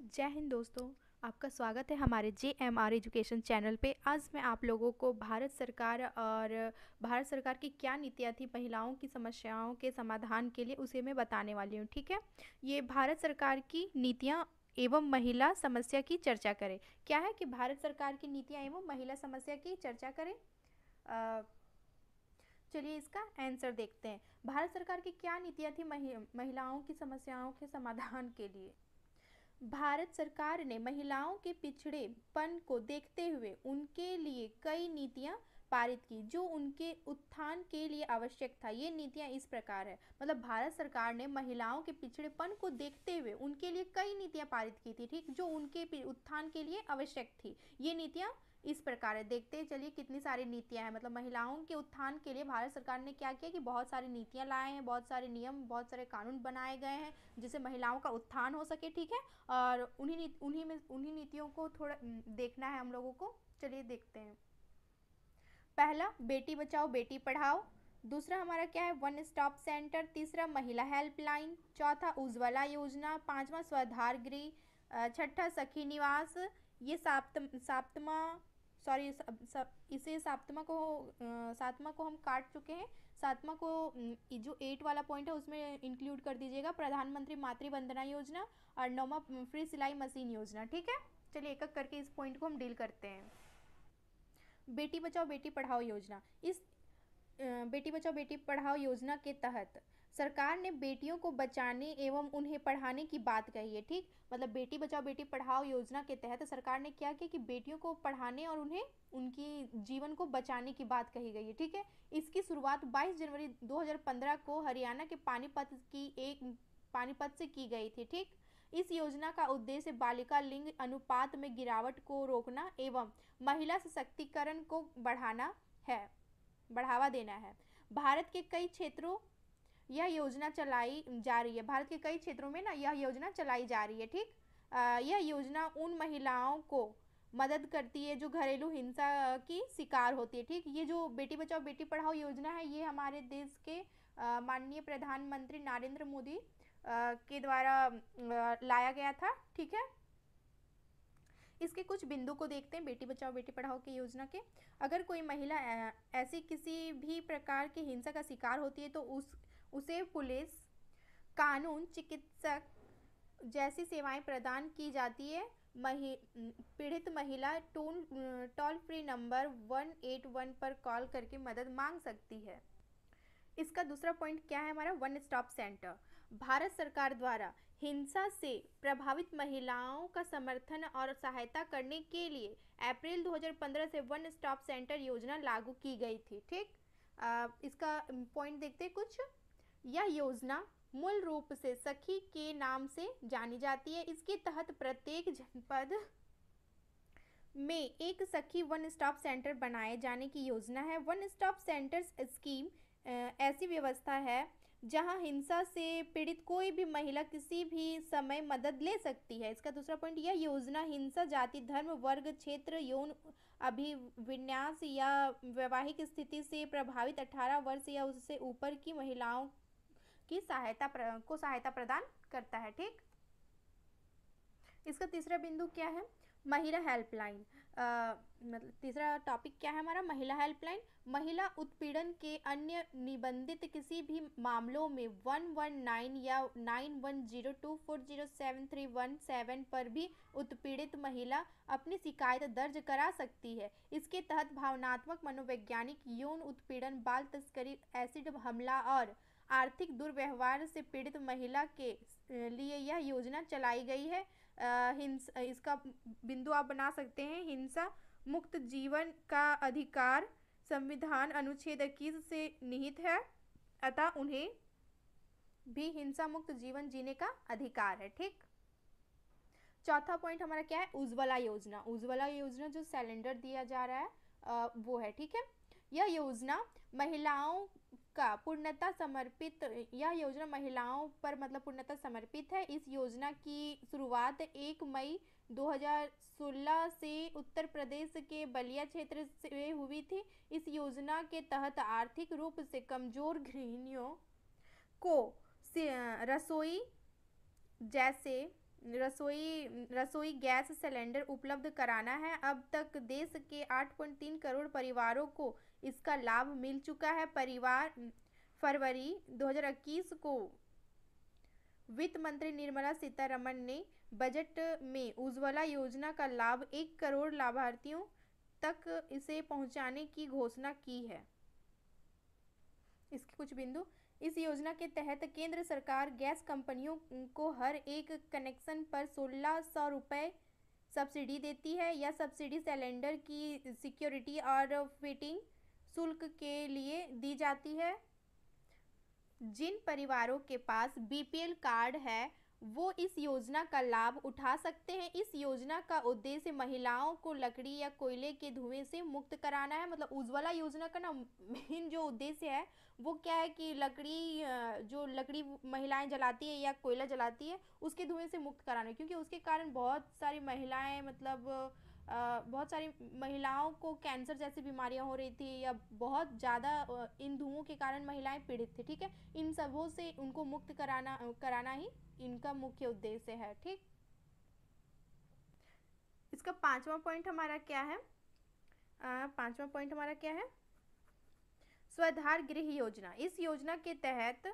जय हिंद दोस्तों। आपका स्वागत है हमारे JMR एजुकेशन चैनल पे। आज मैं आप लोगों को भारत सरकार की क्या नीतियाँ थी महिलाओं की समस्याओं के समाधान के लिए, उसे मैं बताने वाली हूँ। ठीक है, ये भारत सरकार की नीतियाँ एवं महिला समस्या की चर्चा करें। क्या है कि भारत सरकार की नीतियाँ एवं महिला समस्या की चर्चा करें। चलिए इसका आंसर देखते हैं। भारत सरकार की क्या नीतियाँ थी महिलाओं की समस्याओं के समाधान के लिए। भारत सरकार ने महिलाओं के पिछड़ेपन को देखते हुए उनके लिए कई नीतियां पारित की जो उनके उत्थान के लिए आवश्यक था। ये नीतियां इस प्रकार है, मतलब भारत सरकार ने महिलाओं के पिछड़ेपन को देखते हुए उनके लिए कई नीतियां पारित की थी, ठीक, जो उनके उत्थान के लिए आवश्यक थी। ये नीतियां इस प्रकार है, देखते चलिए कितनी सारी नीतियां हैं। मतलब महिलाओं के उत्थान के लिए भारत सरकार ने क्या किया कि बहुत सारी नीतियां लाए हैं, बहुत सारे नियम, बहुत सारे कानून बनाए गए हैं जिससे महिलाओं का उत्थान हो सके। ठीक है, और उन्हीं नीतियों को थोड़ा देखना है हम लोगों को। चलिए देखते हैं। पहला, बेटी बचाओ बेटी पढ़ाओ। दूसरा हमारा क्या है, वन स्टॉप सेंटर। तीसरा, महिला हेल्पलाइन। चौथा, उज्ज्वला योजना। पांचवा, स्वधार गृह। छठा, सखी निवास। ये साप्तमा सॉरी इसे सातवां को हम काट चुके हैं। सातवां को जो 8 वाला पॉइंट है उसमें इंक्लूड कर दीजिएगा, प्रधानमंत्री मातृ वंदना योजना। और 9वां, फ्री सिलाई मशीन योजना। ठीक है, चलिए एक एक करके इस पॉइंट को हम डील करते हैं। बेटी बचाओ बेटी पढ़ाओ योजना। इस बेटी बचाओ बेटी पढ़ाओ योजना के तहत सरकार ने बेटियों को बचाने एवं उन्हें पढ़ाने की बात कही है। ठीक, मतलब बेटी बचाओ बेटी पढ़ाओ योजना के तहत सरकार ने क्या किया कि बेटियों को पढ़ाने और उन्हें उनकी जीवन को बचाने की बात कही गई है। ठीक है, इसकी शुरुआत 22 जनवरी 2015 को हरियाणा के पानीपत से की गई थी। ठीक, इस योजना का उद्देश्य बालिका लिंग अनुपात में गिरावट को रोकना एवं महिला सशक्तिकरण को बढ़ावा देना है। भारत के कई क्षेत्रों यह योजना चलाई जा रही है। भारत के कई क्षेत्रों में ना यह योजना चलाई जा रही है। ठीक, यह योजना उन महिलाओं को मदद करती है जो घरेलू हिंसा की शिकार होती है। ठीक, ये जो बेटी बचाओ बेटी पढ़ाओ योजना है ये हमारे देश के माननीय प्रधानमंत्री नरेंद्र मोदी के द्वारा लाया गया था। ठीक है, इसके कुछ बिंदु को देखते हैं बेटी बचाओ बेटी पढ़ाओ की योजना के। अगर कोई महिला ऐसी किसी भी प्रकार की हिंसा का शिकार होती है तो उसे पुलिस, कानून, चिकित्सक जैसी सेवाएं प्रदान की जाती है। पीड़ित महिला टोल फ्री नंबर 181 पर कॉल करके मदद मांग सकती है। इसका दूसरा पॉइंट क्या है हमारा, वन स्टॉप सेंटर। भारत सरकार द्वारा हिंसा से प्रभावित महिलाओं का समर्थन और सहायता करने के लिए अप्रैल 2015 से वन स्टॉप सेंटर योजना लागू की गई थी। ठीक, इसका पॉइंट देखते हैं कुछ। यह योजना मूल रूप से सखी के नाम से जानी जाती है। इसके तहत प्रत्येक जनपद में एक सखी वन स्टॉप सेंटर बनाए जाने की योजना है। वन स्टॉप सेंटर स्कीम ऐसी व्यवस्था है जहां हिंसा से पीड़ित कोई भी महिला किसी भी समय मदद ले सकती है। इसका दूसरा पॉइंट, यह योजना हिंसा, जाति, धर्म, वर्ग, क्षेत्र, यौन अभिविन्यास या वैवाहिक स्थिति से प्रभावित 18 वर्ष या उससे ऊपर की महिलाओं की सहायता प्रदान करता है। ठीक, इसका तीसरा बिंदु क्या है, महिला हेल्पलाइन। मतलब तीसरा टॉपिक क्या है हमारा, महिला हेल्पलाइन। महिला उत्पीड़न के अन्य निबंधित किसी भी मामलों में 119 या 9102407317 पर भी उत्पीड़ित महिला अपनी शिकायत दर्ज करा सकती है। इसके तहत भावनात्मक, मनोवैज्ञानिक, यौन उत्पीड़न, बाल तस्करी, एसिड हमला और आर्थिक दुर्व्यवहार से पीड़ित महिला के लिए यह योजना चलाई गई है। इसका बिंदु आप बना सकते हैं, हिंसा मुक्त जीवन का अधिकार संविधान अनुच्छेद 21 से निहित है, अतः उन्हें भी हिंसा मुक्त जीवन जीने का अधिकार है। ठीक, चौथा पॉइंट हमारा क्या है, उज्ज्वला योजना। उज्ज्वला योजना जो सिलेंडर दिया जा रहा है वो है। ठीक है, यह योजना महिलाओं पर मतलब पूर्णतः समर्पित है। इस योजना की शुरुआत 1 मई 2016 से उत्तर प्रदेश के बलिया क्षेत्र से हुई थी। इस योजना के तहत आर्थिक रूप से कमजोर गृहिणियों को रसोई जैसे रसोई गैस सिलेंडर उपलब्ध कराना है। अब तक देश के 8.3 करोड़ परिवारों को इसका लाभ मिल चुका है। फरवरी 2021 को वित्त मंत्री निर्मला सीतारमण ने बजट में उज्ज्वला योजना का लाभ 1 करोड़ लाभार्थियों तक इसे पहुंचाने की घोषणा की है। इसके कुछ बिंदु। इस योजना के तहत केंद्र सरकार गैस कंपनियों को हर एक कनेक्शन पर 1600 रुपये सब्सिडी देती है। यह सब्सिडी सिलेंडर की सिक्योरिटी और फिटिंग शुल्क के लिए दी जाती है। जिन परिवारों के पास बीपीएल कार्ड है वो इस योजना का लाभ उठा सकते हैं। इस योजना का उद्देश्य महिलाओं को लकड़ी या कोयले के धुएं से मुक्त कराना है। मतलब उज्ज्वला योजना का ना मेन जो उद्देश्य है वो क्या है कि जो लकड़ी महिलाएं जलाती है या कोयला जलाती है उसके धुएं से मुक्त कराना है, क्योंकि उसके कारण बहुत सारी महिलाएं बहुत सारी महिलाओं को कैंसर जैसी बीमारियां हो रही थी या बहुत ज़्यादा इन धुओं के कारण महिलाएं पीड़ित थी। ठीक है, इन सबों से उनको मुक्त कराना ही इनका मुख्य उद्देश्य है। ठीक, इसका पांचवा पॉइंट हमारा क्या है? स्वधार गृह योजना। इस योजना के तहत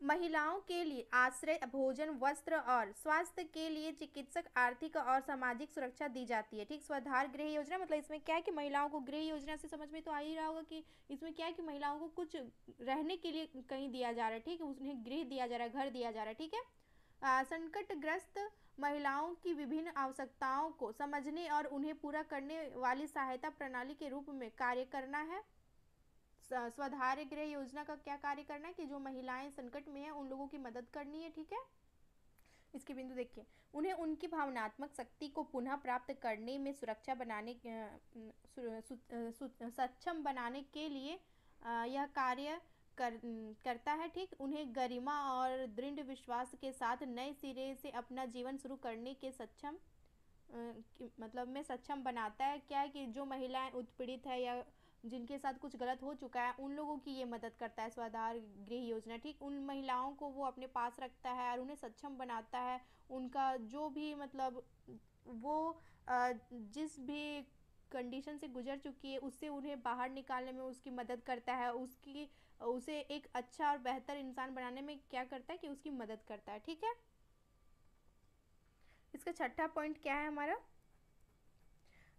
महिलाओं के लिए आश्रय, भोजन, वस्त्र और स्वास्थ्य के लिए चिकित्सक, आर्थिक और सामाजिक सुरक्षा दी जाती है। ठीक, स्वधार गृह योजना मतलब इसमें क्या है कि महिलाओं को, गृह योजना से समझ में तो आ ही रहा होगा कि इसमें क्या है कि महिलाओं को कुछ रहने के लिए कहीं दिया जा रहा है। ठीक है, उन्हें गृह दिया जा रहा है, घर दिया जा रहा है। ठीक है, संकटग्रस्त महिलाओं की विभिन्न आवश्यकताओं को समझने और उन्हें पूरा करने वाली सहायता प्रणाली के रूप में कार्य करना है। स्वधार गृह योजना का क्या कार्य करना है कि जो महिलाएं संकट में हैं उन लोगों की मदद करनी है। ठीक है, इसके बिंदु देखिए। उन्हें उनकी भावनात्मक शक्ति को पुनः प्राप्त करने में सक्षम बनाने के लिए यह कार्य करता है। ठीक, उन्हें गरिमा और दृढ़ विश्वास के साथ नए सिरे से अपना जीवन शुरू करने के सक्षम बनाता है। क्या है कि जो महिलाएं उत्पीड़ित है या जिनके साथ कुछ गलत हो चुका है उन लोगों की ये मदद करता है स्वधार गृह योजना। ठीक, उन महिलाओं को वो अपने पास रखता है और उन्हें सक्षम बनाता है। उनका जो भी वो जिस भी कंडीशन से गुजर चुकी है उससे उन्हें बाहर निकालने में उसकी मदद करता है। उसे एक अच्छा और बेहतर इंसान बनाने में क्या करता है कि उसकी मदद करता है। ठीक है, इसका छठा पॉइंट क्या है हमारा?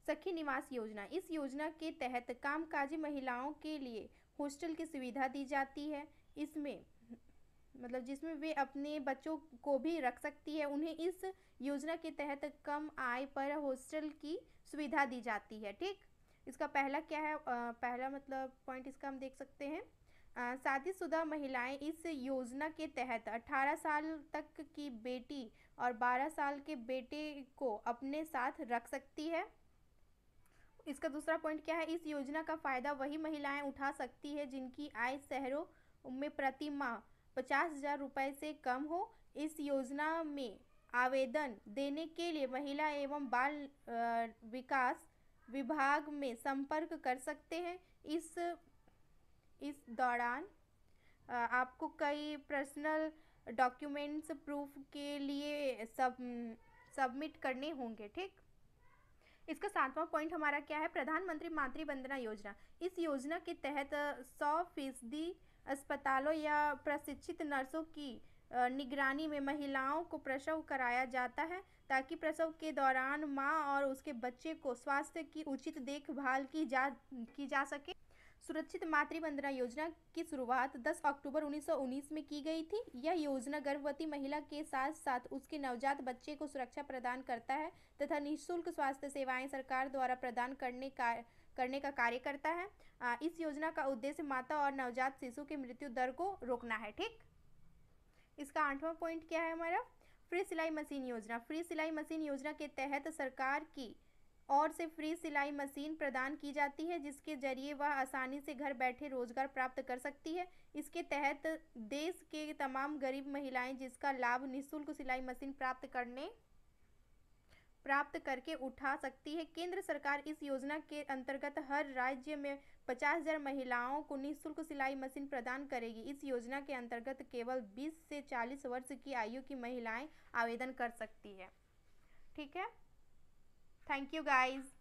सखी निवास योजना। इस योजना के तहत कामकाजी महिलाओं के लिए हॉस्टल की सुविधा दी जाती है। जिसमें वे अपने बच्चों को भी रख सकती है। उन्हें इस योजना के तहत कम आय पर हॉस्टल की सुविधा दी जाती है। ठीक, इसका पहला क्या है? पहला पॉइंट इसका हम देख सकते हैं, शादीशुदा महिलाएं इस योजना के तहत 18 साल तक की बेटी और 12 साल के बेटे को अपने साथ रख सकती है। इसका दूसरा पॉइंट क्या है? इस योजना का फ़ायदा वही महिलाएं उठा सकती है जिनकी आय शहरों में प्रति माह 50,000 रुपये से कम हो। इस योजना में आवेदन देने के लिए महिला एवं बाल विकास विभाग में संपर्क कर सकते हैं। इस दौरान आपको कई पर्सनल डॉक्यूमेंट्स प्रूफ के लिए सबमिट करने होंगे। ठीक, इसका सातवां पॉइंट हमारा क्या है? प्रधानमंत्री मातृ वंदना योजना। इस योजना के तहत 100% अस्पतालों या प्रशिक्षित नर्सों की निगरानी में महिलाओं को प्रसव कराया जाता है ताकि प्रसव के दौरान मां और उसके बच्चे को स्वास्थ्य की उचित देखभाल की जा सके। सुरक्षित मातृ वंदना योजना की शुरुआत 10 अक्टूबर 1919 में की गई थी। यह योजना गर्भवती महिला के साथ साथ उसके नवजात बच्चे को सुरक्षा प्रदान करता है तथा निःशुल्क स्वास्थ्य सेवाएं सरकार द्वारा प्रदान करने का कार्य करता है। इस योजना का उद्देश्य माता और नवजात शिशु की मृत्यु दर को रोकना है। ठीक, इसका आठवां पॉइंट क्या है हमारा? फ्री सिलाई मशीन योजना। फ्री सिलाई मशीन योजना के तहत सरकार की और से फ्री सिलाई मशीन प्रदान की जाती है जिसके जरिए वह आसानी से घर बैठे रोजगार प्राप्त कर सकती है। इसके तहत देश के तमाम गरीब महिलाएं जिसका लाभ निःशुल्क सिलाई मशीन प्राप्त करने प्राप्त करके उठा सकती है। केंद्र सरकार इस योजना के अंतर्गत हर राज्य में 50,000 महिलाओं को निःशुल्क सिलाई मशीन प्रदान करेगी। इस योजना के अंतर्गत केवल 20 से 40 वर्ष की आयु की महिलाएं आवेदन कर सकती है। ठीक है, थैंक यू गाइज।